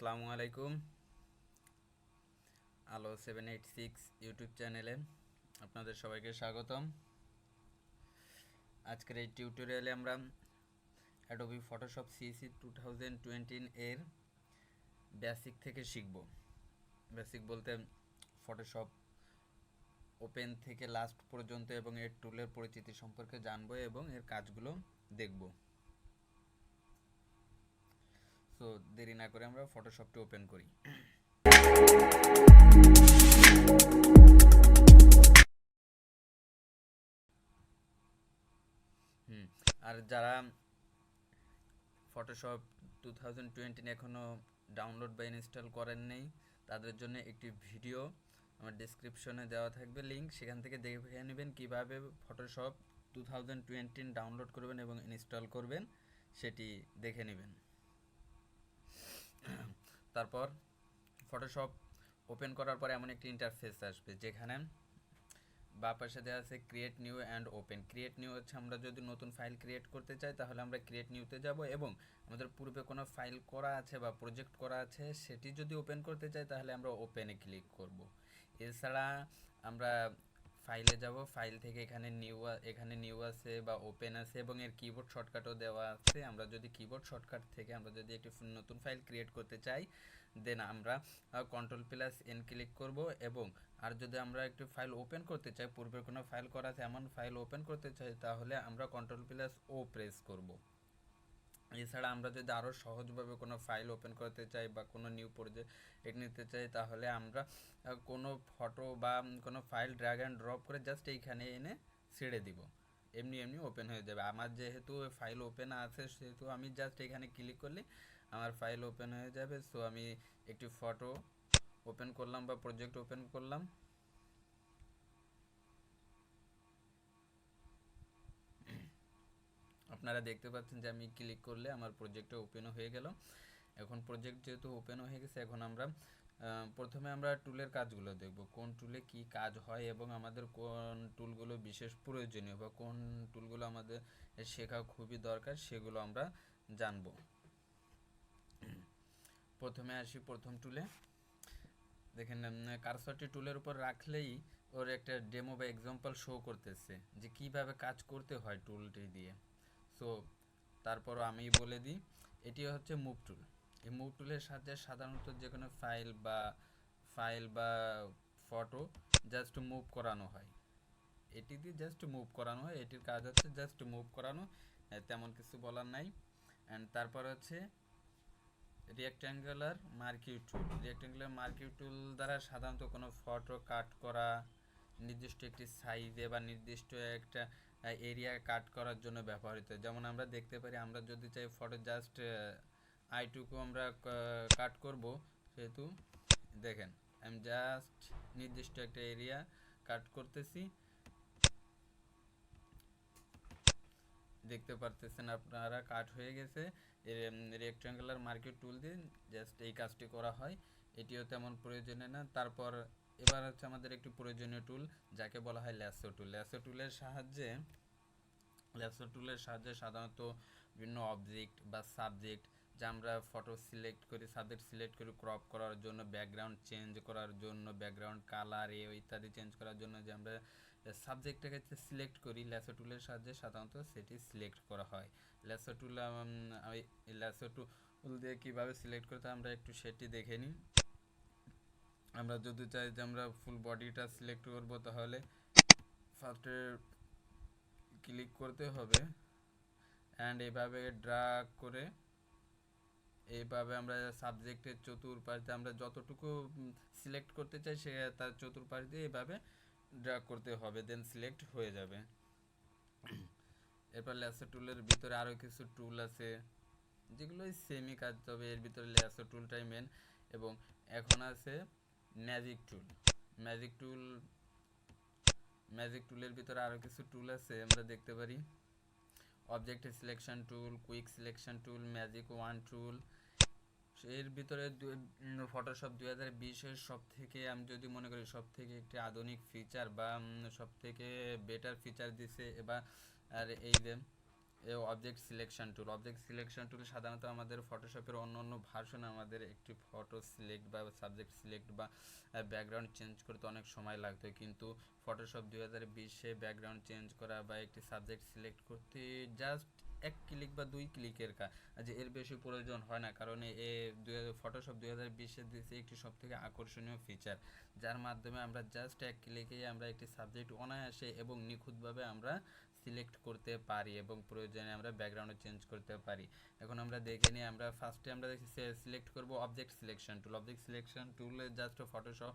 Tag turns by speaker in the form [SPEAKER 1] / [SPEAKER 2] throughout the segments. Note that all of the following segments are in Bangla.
[SPEAKER 1] আসসালামু আলাইকুম। আলো 786 ইউটিউব চ্যানেলে আপনাদের সবাইকে স্বাগতম। আজকের এই টিউটোরিয়ালে আমরা অ্যাডোবি ফটোশপ সিসি 2020 এর বেসিক থেকে শিখব। বেসিক বলতে ফটোশপ ওপেন থেকে লাস্ট পর্যন্ত এবং এর টুলের পরিচিতি সম্পর্কে জানবো এবং এর কাজগুলো দেখব। সো দেরি না করে আমরা ফটোশপটি ওপেন করি। আর যারা ফটোশপ 2020 এখনও ডাউনলোড বা ইনস্টল করেন নেই, তাদের জন্য একটি ভিডিও আমার ডেসক্রিপশনে দেওয়া থাকবে লিঙ্ক, সেখান থেকে দেখে নেবেন কীভাবে ফটোশপ 2020 ডাউনলোড করবেন এবং ইনস্টল করবেন, সেটি দেখে নেবেন। তারপর ফটোশপ ওপেন করার পরে এমন একটি ইন্টারফেস আসবে যেখানে বা পাশে দেওয়া আছে create new and open. Create new হচ্ছে আমরা যদি নতুন ফাইল ক্রিয়েট করতে চাই তাহলে আমরা ক্রিয়েট নিউতে যাব, এবং আমাদের পূর্বে কোনো ফাইল করা আছে বা প্রজেক্ট করা আছে সেটি যদি ওপেন করতে চাই তাহলে আমরা ওপেনে ক্লিক করব। এছাড়া আমরা ফাইলে যাব, ফাইল থেকে এখানে নিউ আছে বা ওপেন আছে এবং এর কিবোর্ড শর্টকাটও দেওয়া আছে। আমরা যদি কিবোর্ড শর্টকাট থেকে আমরা যদি একটি নতুন ফাইল ক্রিয়েট করতে চাই দেন আমরা Ctrl+N ক্লিক করব, এবং আর যদি আমরা একটি ফাইল ওপেন করতে চাই, পূর্বের কোনো ফাইল করা আছে এমন ফাইল ওপেন করতে চাই তাহলে আমরা Ctrl+O প্রেস করব। এছাড়া আমরা যদি আরও সহজভাবে কোনো ফাইল ওপেন করতে চাই বা কোনো নিউ প্রজেক্ট নিতে চাই তাহলে আমরা কোনো ফটো বা কোনো ফাইল ড্র্যাগ অ্যান্ড ড্রপ করে জাস্ট এইখানে এনে ছেড়ে দিব, এমনি ওপেন হয়ে যাবে। আমার যেহেতু ফাইল ওপেন আছে সেহেতু আমি জাস্ট এখানে ক্লিক করলে আমার ফাইল ওপেন হয়ে যাবে। সো আমি একটি ফটো ওপেন করলাম বা প্রজেক্ট ওপেন করলাম। আপনারা দেখতে পাচ্ছেন যে আমি ক্লিক করলে আমার প্রজেক্টটা ওপেনও হয়ে গেল। এখন প্রজেক্ট যেহেতু ওপেনও হয়ে গেছে, এখন আমরা প্রথমে আমরা টুলের কাজগুলো দেখব, কোন টুলে কি কাজ হয় এবং আমাদের কোন টুলগুলো বিশেষ প্রয়োজনীয় বা কোন টুলগুলো আমাদের শেখা খুবই দরকার সেগুলো আমরা জানব। প্রথমে আসি প্রথম টুলে। দেখেন কার্সরটি টুলের উপর রাখলেই ওর একটা ডেমো বা এক্সাম্পল শো করতেছে যে কিভাবে কাজ করতে হয় টুলটি দিয়ে। সো তারপরও আমি বলে দিই, এটি হচ্ছে মুভ টুল। এই মুভ টুলের সাহায্যে সাধারণত যে কোনো ফাইল বা ফটো জাস্ট মুভ করানো হয়। এটি দিয়ে জাস্ট মুভ করানো হয়, এটির কাজ হচ্ছে জাস্ট মুভ করানো, তেমন কিছু বলার নাই। অ্যান্ড তারপর হচ্ছে রেক্ট্যাঙ্গুলার মার্কিউ টুল। রেক্ট্যাঙ্গুলার মার্কিউ টুল দ্বারা সাধারণত কোনো ফটো কাট করা, নির্দিষ্ট একটি সাইজে বা নির্দিষ্ট একটা এরিয়া কাট করার জন্য ব্যবহৃত হয়। যেমন আমরা দেখতে পারি, আমরা যদি চাই ফটো জাস্ট আইটুকু আমরা কাট করব, সেহেতু দেখেন আমি জাস্ট নির্দিষ্ট একটা এরিয়া কাট করতেছি, দেখতে পারতেছেন আপনারা কাট হয়ে গেছে। রেক্ট্যাঙ্গুলার মার্কিউ টুল দিয়ে জাস্ট এই কাজটি করা হয়, এটিও তেমন প্রয়োজনীয় না। তারপর এবার হচ্ছে আমাদের একটি প্রয়োজনীয় টুল যাকে বলা হয় ল্যাসো টুল। ল্যাসো টুলের সাহায্যে সাধারণত বিভিন্ন অবজেক্ট বা সাবজেক্ট, যা আমরা ফটো সিলেক্ট করি, সাবজেক্ট সিলেক্ট করি ক্রপ করার জন্য, ব্যাকগ্রাউন্ড চেঞ্জ করার জন্য, ব্যাকগ্রাউন্ড কালার ইত্যাদি চেঞ্জ করার জন্য যে আমরা সাবজেক্টটাকে সিলেক্ট করি, ল্যাসো টুলের সাহায্যে সাধারণত সেটি সিলেক্ট করা হয়। ল্যাসো টুল দিয়ে কীভাবে সিলেক্ট করতে আমরা একটু সেটি দেখে নিই। আমরা যদি চাই যে আমরা ফুল বডিটা সিলেক্ট করব তাহলে ফার্স্টে ক্লিক করতে হবে অ্যান্ড এভাবে ড্র্যাগ করে এইভাবে আমরা সাবজেক্টের চতুর্পাশ দিয়ে আমরা যতটুকু সিলেক্ট করতে চাই সে তার চতুর্পাশ দিয়ে এইভাবে ড্র্যাগ করতে হবে, দেন সিলেক্ট হয়ে যাবে। এরপর ল্যাসো টুলের ভিতরে আরও কিছু টুল আছে যেগুলো সেমই কাজ, তবে এর ভিতরে ল্যাসো টুলটাই মেন। এবং এখন আছে ম্যাজিক টুলের ভিতরে আরও কিছু টুল আছে আমরা দেখতে পারি। Object selection tool, quick selection tool, magic wand tool. এর ভিতরে ফটোশপ 2020-এর আমি যদি মনে করি সবথেকে একটি আধুনিক ফিচার বা সবথেকে বেটার ফিচার দিছে। আর এই যে object selection tool. Object selection টুল সাধারণত আমাদের ফটোশপের অন্য অন্য ভার্সনে আমাদের একটি ফটো সিলেক্ট বা সাবজেক্ট সিলেক্ট বা ব্যাকগ্রাউন্ড চেঞ্জ করতে অনেক সময় লাগতো, কিন্তু ফটোশপ 2020-এ ব্যাকগ্রাউন্ড চেঞ্জ করা বা একটি সাবজেক্ট সিলেক্ট করতে জাস্ট এক ক্লিক বা 2 ক্লিকের কাজ, যে এর বেশি প্রয়োজন হয় না, কারণ ফটোশপ 2020-এ দিয়েছে একটি সবথেকে আকর্ষণীয় ফিচার, যার মাধ্যমে আমরা জাস্ট এক ক্লিকেই আমরা একটি সাবজেক্ট অনায়াসে এবং নিখুঁতভাবে আমরা সিলেক্ট করতে পারি এবং প্রয়োজনে আমরা ব্যাকগ্রাউন্ড চেঞ্জ করতে পারি। এখন আমরা দেখে নিই, আমরা ফার্স্টে আমরা সিলেক্ট করব object selection tool. Object selection টুলে জাস্ট ফটোশপ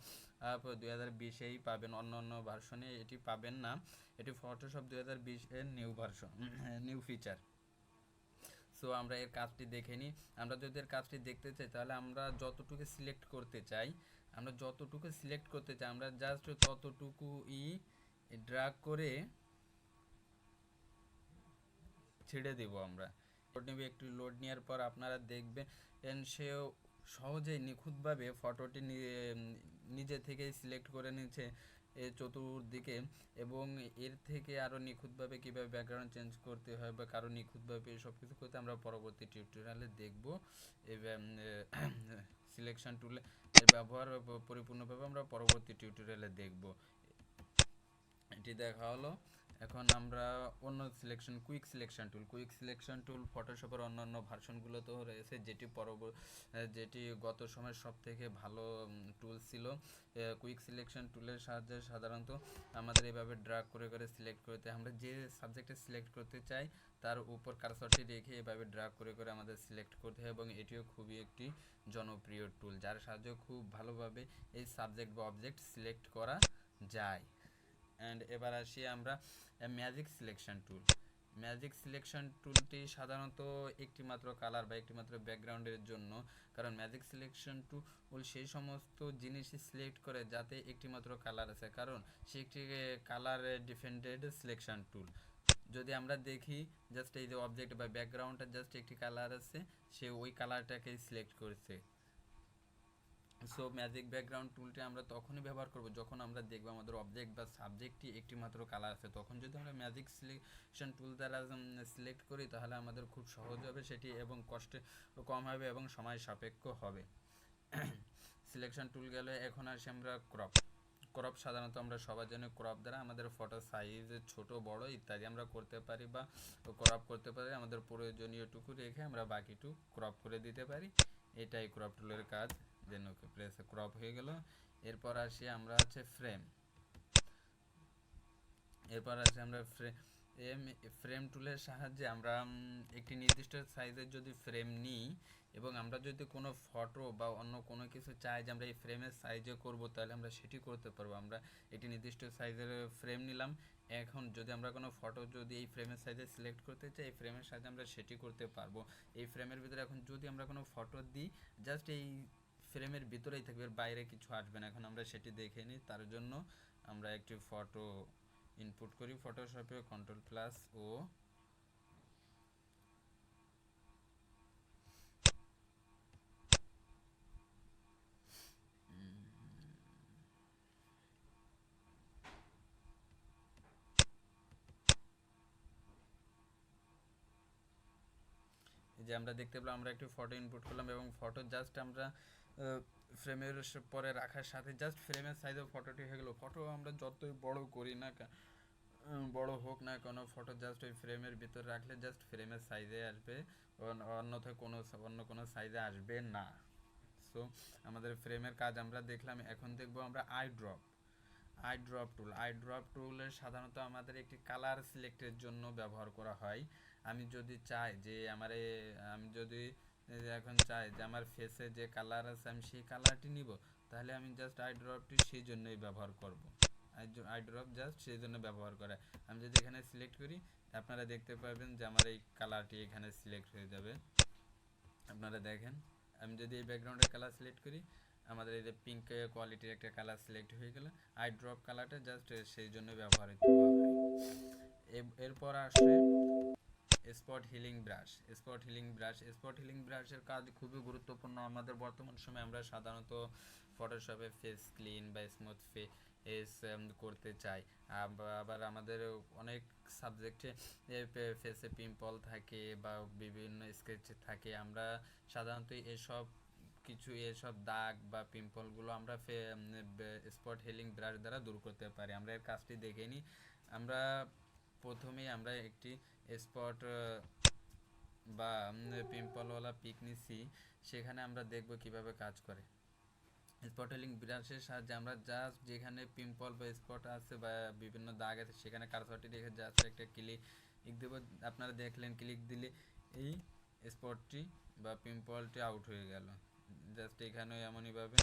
[SPEAKER 1] 2020-এই পাবেন, অন্য অন্য ভার্সনে এটি পাবেন না, এটি ফটোশপ 2020-এর new version, new feature. So আমরা এর কাজটি দেখে নিই। আমরা যদি এর কাজটি দেখতে চাই তাহলে আমরা যতটুকু সিলেক্ট করতে চাই, আমরা জাস্ট ততটুকুই ড্র্যাগ করে ছেড়ে দেব। আমরা লোড নেবে, একটু লোড নেওয়ার পর আপনারা দেখবেন সেও সহজেই নিখুঁতভাবে ফটোটি নিজে থেকেই সিলেক্ট করে নিচ্ছে চতুর্দিকে, এবং এর থেকে আরও নিখুঁতভাবে কীভাবে ব্যাকগ্রাউন্ড চেঞ্জ করতে হয় বা কারো নিখুঁতভাবে সব কিছু করতে আমরা পরবর্তী টিউটোরিয়ালে দেখব। সিলেকশন টুলে এর ব্যবহার পরিপূর্ণভাবে আমরা পরবর্তী টিউটোরিয়ালে দেখব। এটি দেখা হলো। এখন আমরা অন্য সিলেকশন কুইক সিলেকশন টুল ফটোশপের অন্যান্য ভার্সনগুলোতেও রয়েছে, যেটি গত সময়ের সব থেকে ভালো টুল ছিল। কুইক সিলেকশন টুলের সাহায্যে সাধারণত আমাদের এভাবে ড্র্যাগ করে করে সিলেক্ট করতে, আমরা যে সাবজেক্টে সিলেক্ট করতে চাই তার উপর কার্সরটি রেখে এভাবে ড্র্যাগ করে করে আমাদের সিলেক্ট করতে হয়, এবং এটিও খুবই একটি জনপ্রিয় টুল, যার সাহায্যে খুব ভালোভাবে এই সাবজেক্ট বা অবজেক্ট সিলেক্ট করা যায়। অ্যান্ড এবার আসি আমরা ম্যাজিক সিলেকশন টুলটি সাধারণত একটি মাত্র কালার বা একটি মাত্র ব্যাকগ্রাউন্ডের জন্য, কারণ ম্যাজিক সিলেকশন টুল সেই সমস্ত জিনিসই সিলেক্ট করে যাতে একটি মাত্র কালার আছে, কারণ সে একটি কালার ডিপেন্ডেন্ট সিলেকশন টুল। যদি আমরা দেখি জাস্ট এই যে অবজেক্ট বা ব্যাকগ্রাউন্ডটা জাস্ট একটি কালার আছে, সে ওই কালারটাকেই সিলেক্ট করছে। সো ম্যাজিক ব্যাকগ্রাউন্ড টুলটি আমরা তখনই ব্যবহার করব যখন আমরা দেখব আমাদের অবজেক্ট বা সাবজেক্টটি একটি মাত্র কালার আছে, তখন যদি আমরা ম্যাজিক সিলেকশন টুল দ্বারা সিলেক্ট করি তাহলে আমাদের খুব সহজ হবে সেটি, এবং কষ্ট কম হবে এবং সময় সাপেক্ষ হবে। সিলেকশন টুল গেলে এখন আসি আমরা ক্রপ সাধারণত আমরা সবার জন্য ক্রপ দ্বারা আমাদের ফটো সাইজ ছোট বড় ইত্যাদি আমরা করতে পারি বা ক্রপ করতে পারি, আমাদের প্রয়োজনীয়টুকু রেখে আমরা বাকিটুকু ক্রপ করে দিতে পারি। এটাই ক্রপ টুলের কাজ। দেন ওকে প্রেস, ক্রপ হয়ে গেল। এরপর আসি আমরা ফ্রেম ফ্রেম টুলের সাহায্যে আমরা একটি নির্দিষ্ট সাইজের যদি ফ্রেম নিই এবং আমরা যদি কোনো ফটো বা অন্য কোনো কিছু চাই যে আমরা এই ফ্রেমের সাইজে করব, তাহলে আমরা সেটি করতে পারবো। আমরা একটি নির্দিষ্ট সাইজের ফ্রেম নিলাম, এখন যদি আমরা কোনো ফটো যদি এই ফ্রেমের সাইজে সিলেক্ট করতে চাই, এই ফ্রেমের সাইজে আমরা সেটি করতে পারবো। এই ফ্রেমের ভিতরে এখন যদি আমরা কোনো ফটো দিই, জাস্ট এই ফ্রেমের ভিতরেই থাকবে, বাইরে কিছু আসবে না। এখন আমরা সেটি দেখে নিই, তার জন্য আমরা একটি ফটো ইনপুট করি ফটোশপে, Ctrl+O, যে আমরা দেখতে পেলাম আমরা একটি ফটো ইনপুট করলাম এবং ফটো জাস্ট আমরা ফ্রেমের পরে রাখার সাথে জাস্ট ফ্রেমের সাইজে ফটোটি হয়ে গেল। ফটো আমরা যতই বড় করি না, বড় হোক না কোনো ফটো, জাস্ট ওই ফ্রেমের ভিতরে রাখলে জাস্ট ফ্রেমের সাইজে আসবে, অন্যথায় অন্য কোনো সাইজে আসবে না। সো আমাদের ফ্রেমের কাজ আমরা দেখলাম। এখন দেখব আমরা আই ড্রপ টুলের সাধারণত আমাদের একটি কালার সিলেক্টের জন্য ব্যবহার করা হয়। আমি যদি চাই যে এখন চাই যে আমার ফেসে যে কালার আছে আমি সেই কালারটি নিব, তাহলে আমি জাস্ট আই ড্রপটি সেই জন্যই ব্যবহার করব। আই ড্রপ জাস্ট সেই জন্য ব্যবহার করে। আমি যদি এখানে সিলেক্ট করি, আপনারা দেখতে পাবেন যে আমার এই কালারটি এখানে সিলেক্ট হয়ে যাবে। আপনারা দেখেন, আমি যদি এই ব্যাকগ্রাউন্ডের কালার সিলেক্ট করি, আমাদের এই যে পিঙ্ক কোয়ালিটির একটা কালার সিলেক্ট হয়ে গেল। আই ড্রপ কালারটা জাস্ট সেই জন্য ব্যবহৃত হয়। এরপর আসে স্পট হিলিং ব্রাশের কাজ খুবই গুরুত্বপূর্ণ আমাদের বর্তমান সময়ে। আমরা সাধারণত ফটোশপে ফেস ক্লিন বা করতে চাই। আবার আমাদের অনেক সাবজেক্টে ফেসে পিম্পল থাকে বা বিভিন্ন স্কেচ থাকে, আমরা সাধারণত এসব দাগ বা পিম্পলগুলো আমরা স্পট হিলিং ব্রাশ দ্বারা দূর করতে পারি। আমরা এর কাজটি দেখে নিই। আমরা প্রথমেই আমরা একটি স্পট বা পিম্পলওয়ালা পিক নিচ্ছি, সেখানে আমরা দেখব কিভাবে কাজ করে। স্পট হিলিং ব্রাশের সাহায্যে আমরা জাস্ট যেখানে পিম্পল বা স্পট আছে বা বিভিন্ন দাগ আছে সেখানে কার্সরটি রেখে জাস্ট একটা ক্লিক দেব। আপনারা দেখলেন ক্লিক দিলে এই স্পটটি বা পিম্পলটি আউট হয়ে গেল। জাস্ট এখানেও এমনইভাবে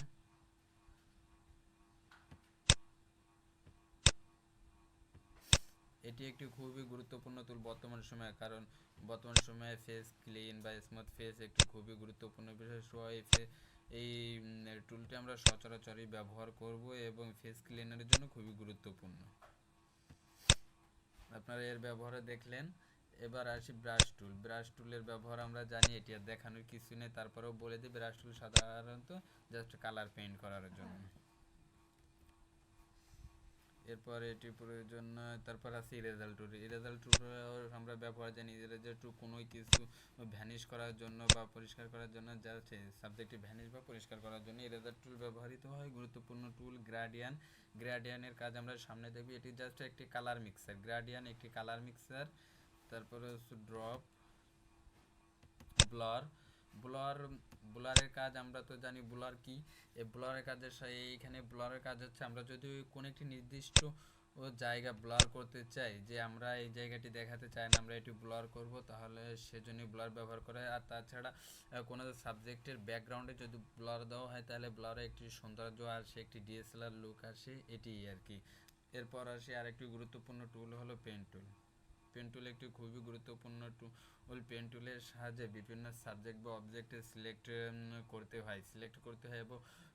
[SPEAKER 1] এটি একটি খুবই গুরুত্বপূর্ণ টুল বর্তমান সময়ে, কারণ বর্তমান সময়ে ফেস ক্লিন বা স্মুথ ফেস একটি খুবই গুরুত্বপূর্ণ বিষয়। সো এই টুলটি আমরা সচরাচরই ব্যবহার করব এবং ফেস ক্লিনারের জন্য খুবই গুরুত্বপূর্ণ। আপনারা এর ব্যবহারে দেখলেন। এবার আসি ব্রাশ টুল। ব্রাশ টুলের ব্যবহার আমরা জানি, এটি আর দেখানোর কিছু নেই, তারপরেও বলে দিই। ব্রাশ টুল সাধারণত জাস্ট কালার পেইন্ট করার জন্য। এরপর এটি প্রয়োজন নয়। তারপর আছে ইরেজার টুল। ইরেজার টুল আমরা ব্যবহার জানি। ইরেজার টুল কোনো কিছু ভ্যানিশ করার জন্য বা পরিষ্কার করার জন্য, জাস্ট সাবজেক্টটি ভ্যানিশ বা পরিষ্কার করার জন্য ইরেজার টুল ব্যবহৃত হয়। গুরুত্বপূর্ণ টুল গ্রাডিয়ানের কাজ আমরা সামনে দেখব। এটি জাস্ট একটি কালার মিক্সার। গ্রাডিয়ান একটি কালার মিক্সার। তারপরে হচ্ছে ড্রপ, ব্লার। ব্লার ব্লারের কাজ আমরা তো জানি। ব্লার কি? এই ব্লারের কাজের এইখানে ব্লারের কাজ হচ্ছে, আমরা যদি কোনো একটি নির্দিষ্ট জায়গা ব্লার করতে চাই, যে আমরা এই জায়গাটি দেখাতে চাই না, আমরা এটি ব্লার করব, তাহলে সেজন্য ব্লার ব্যবহার করে। আর তাছাড়া কোনো সাবজেক্টের ব্যাকগ্রাউন্ডে যদি ব্লার দেওয়া হয়, তাহলে ব্লারে একটি সৌন্দর্য আসে, একটি ডিএসএলআর লুক আসে, এটি আর কি। এরপর আসি আরেকটি গুরুত্বপূর্ণ টুল হলো পেন টুল। পেন টুল একটি খুবই গুরুত্বপূর্ণ টুল। পেন টুলের সাহায্যে বিভিন্ন সাবজেক্ট বা অবজেক্টে সিলেক্ট করতে হয়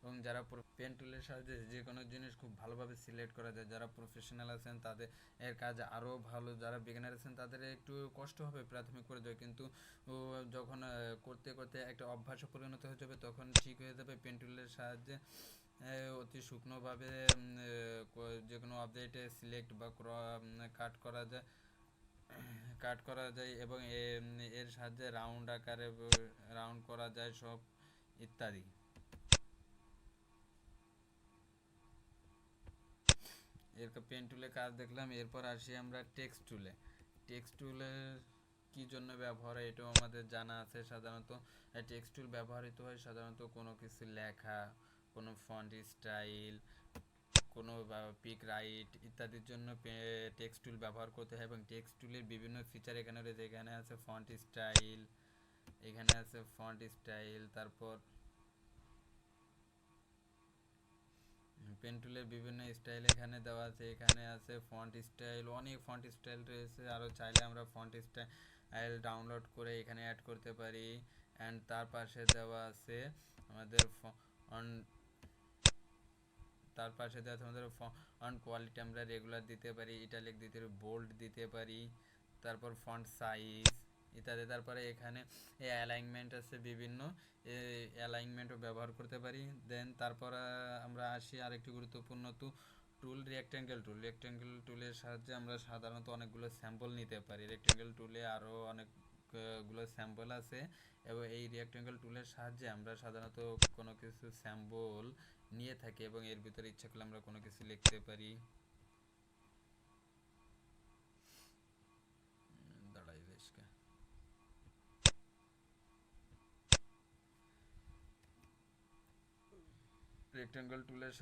[SPEAKER 1] এবং যারা পেন টুলের সাহায্যে যে কোনো জিনিস খুব ভালোভাবে সিলেক্ট করা যায়। যারা প্রফেশনাল আছেন তাদের এর কাজ আরও ভালো, যারা বিগিনার আছেন তাদের একটু কষ্ট হবে প্রাথমিক পর্যায়ে, কিন্তু যখন করতে করতে একটা অভ্যাসে পরিণত হয়ে যাবে তখন ঠিক হয়ে যাবে। পেন টুলের সাহায্যে অতি শুকনোভাবে যে কোনো অবজেক্টে সিলেক্ট বা কাট করা যায় এবং এর সাহায্যে রাউন্ড আকারে রাউন্ড করা যায় সব ইত্যাদি। এরপর পেন টুলে কাজ দেখলাম। এরপর আসি আমরা টেক্সট টুলে। টেক্সট টুলের কী জন্য ব্যবহার হয় এটাও আমাদের জানা আছে। সাধারণত টেক্সট টুল ব্যবহৃত হয় সাধারণত কোনো কিছু লেখা, কোনো ফন্ট স্টাইল, কোনো পিক রাইট ইত্যাদির জন্য টেক্সট টুল ব্যবহার করতে হয়। এবং টেক্সট টুলের বিভিন্ন ফিচার এখানে রয়েছে। এখানে আছে ফন্ট স্টাইল, তারপর পেন টুলের বিভিন্ন স্টাইল এখানে দেওয়া আছে। এখানে আছে ফন্ট স্টাইল, অনেক ফন্ট স্টাইল রয়েছে। আরও চাইলে আমরা ফন্ট স্টাইল ডাউনলোড করে এখানে অ্যাড করতে পারি। অ্যান্ড তার পাশে দেওয়া আছে আমাদের ফন্ট কোয়ালিটি আমরা রেগুলার দিতে পারি, ইটালিক দিতে পারি, বোল্ড দিতে পারি, তারপর ফন্ট সাইজ ইত্যাদি। তারপরে এখানে অ্যালাইনমেন্ট আছে, বিভিন্ন অ্যালাইনমেন্টও ব্যবহার করতে পারি। দেন তারপর আমরা আসি আরেকটি গুরুত্বপূর্ণ টুল রেক্ট্যাঙ্গেল টুল। রেক্ট্যাঙ্গেল টুলের সাহায্যে আমরা সাধারণত অনেকগুলো স্যাম্পল নিতে পারি। রেক্ট্যাঙ্গেল টুলে আরও অনেকগুলো স্যাম্পল আছে এবং এই রেক্ট্যাঙ্গেল টুলের সাহায্যে আমরা সাধারণত কোনো কিছু স্যাম্পল নিয়ে থাকি এবং এর ভিতরে ইচ্ছা করলে আমরা কোনো কিছু লিখতে পারি। রেক্ট্যাঙ্গেল টুলের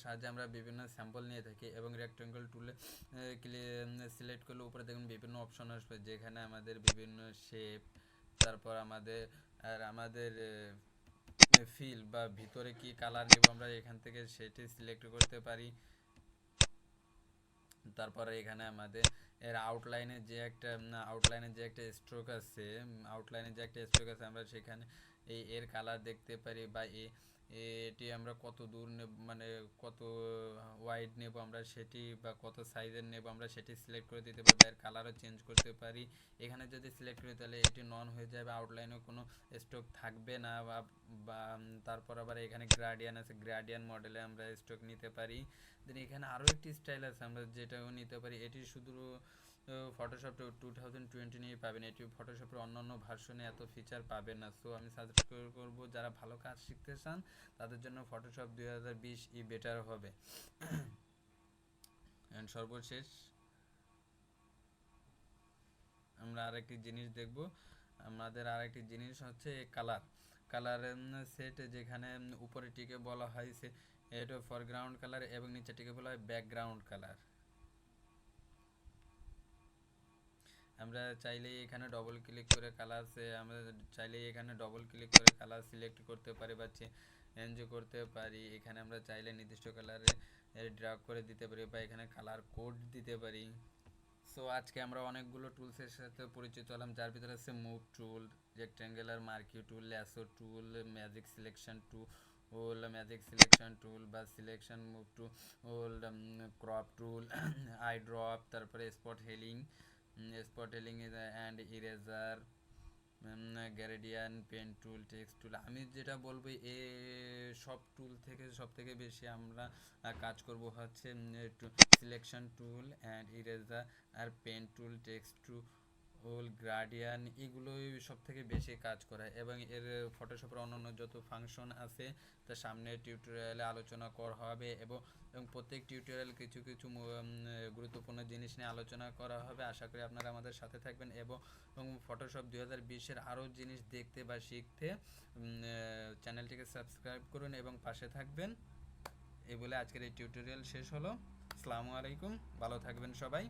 [SPEAKER 1] সাহায্যে আমরা বিভিন্ন স্যাম্পল নিয়ে থাকি এবং রেক্ট্যাঙ্গেল টুলে সিলেক্ট করলে উপরে দেখুন বিভিন্ন অপশন আসবে, যেখানে আমাদের বিভিন্ন শেপ, তারপর আমাদের ফিল বা ভিতরে কি কালার নেব আমরা এখান থেকে সেটি সিলেক্ট করতে পারি। তারপরে এখানে আমাদের আউটলাইনে যে একটা স্ট্রোক আছে আমরা সেখানে এর কালার দেখতে পারি, বা এটি আমরা কত দূর নেব, মানে কত ওয়াইড নেব আমরা সেটি, বা কত সাইজের নেব আমরা সেটি সিলেক্ট করে দিতে পারি, বা এর কালারও চেঞ্জ করতে পারি। এখানে যদি সিলেক্ট করি তাহলে এটি নন হয়ে যাবে, আউটলাইনেও কোনো স্ট্রোক থাকবে না, বা তারপর আবার এখানে গ্রাডিয়ান আছে, গ্রাডিয়ান মডেলে আমরা স্ট্রোক নিতে পারি। দেন এখানে আরও একটি স্টাইল আছে আমরা যেটাও নিতে পারি, এটি শুধু ফটোশপ 2020 নিয়ে পাবেন, এটি ফটোশপের অন্যান্য ভার্সনে এত ফিচার পাবেন না। সো আমি সাজেস্ট করব যারা ভালো কাজ শিখতে চান তাদের জন্য ফটোশপ 2020 বেটার হবে। অ্যান্ড সর্বশেষ আমরা আরেকটি জিনিস দেখব, আমাদের আরেকটি জিনিস হচ্ছে কালার সেট, যেখানে উপরেটিকে বলা হয় এটা ফরগ্রাউন্ড কালার এবং নিচেটিকে বলা হয় ব্যাকগ্রাউন্ড কালার। আমরা চাইলেই এখানে ডবল ক্লিক করে কালার সিলেক্ট করতে পারি বা চেঞ্জ করতে পারি। এখানে আমরা চাইলে নির্দিষ্ট কালারে ড্র্যাগ করে দিতে পারি, বা এখানে কালার কোড দিতে পারি। সো আজকে আমরা অনেকগুলো টুলসের সাথে পরিচিত হলাম, যার ভিতরে আছে move tool, rectangular marquee tool, lasso tool, magic selection tool বা selection move tool, crop tool, eye drop, তারপরে spot healing and eraser, gradient, pen tool, text tool. আমি যেটা বলবো সব টুল থেকে সবথেকে বেশি আমরা কাজ করব হচ্ছে সিলেকশন টুল অ্যান্ড ইরেজার, আর pen tool, text tool, gradient, এগুলোই সব থেকে বেশি কাজ করে। এবং এর ফটোশপের অন্যান্য যত ফাংশন আছে তা সামনের টিউটোরিয়ালে আলোচনা করা হবে, এবং প্রত্যেক টিউটোরিয়াল কিছু কিছু গুরুত্বপূর্ণ জিনিস নিয়ে আলোচনা করা হবে। আশা করি আপনারা আমাদের সাথে থাকবেন এবং ফটোশপ 2020-এর আরও জিনিস দেখতে বা শিখতে চ্যানেলটিকে সাবস্ক্রাইব করুন এবং পাশে থাকবেন। এই বলে আজকের এই টিউটোরিয়াল শেষ হলো। আসসালামু আলাইকুম, ভালো থাকবেন সবাই।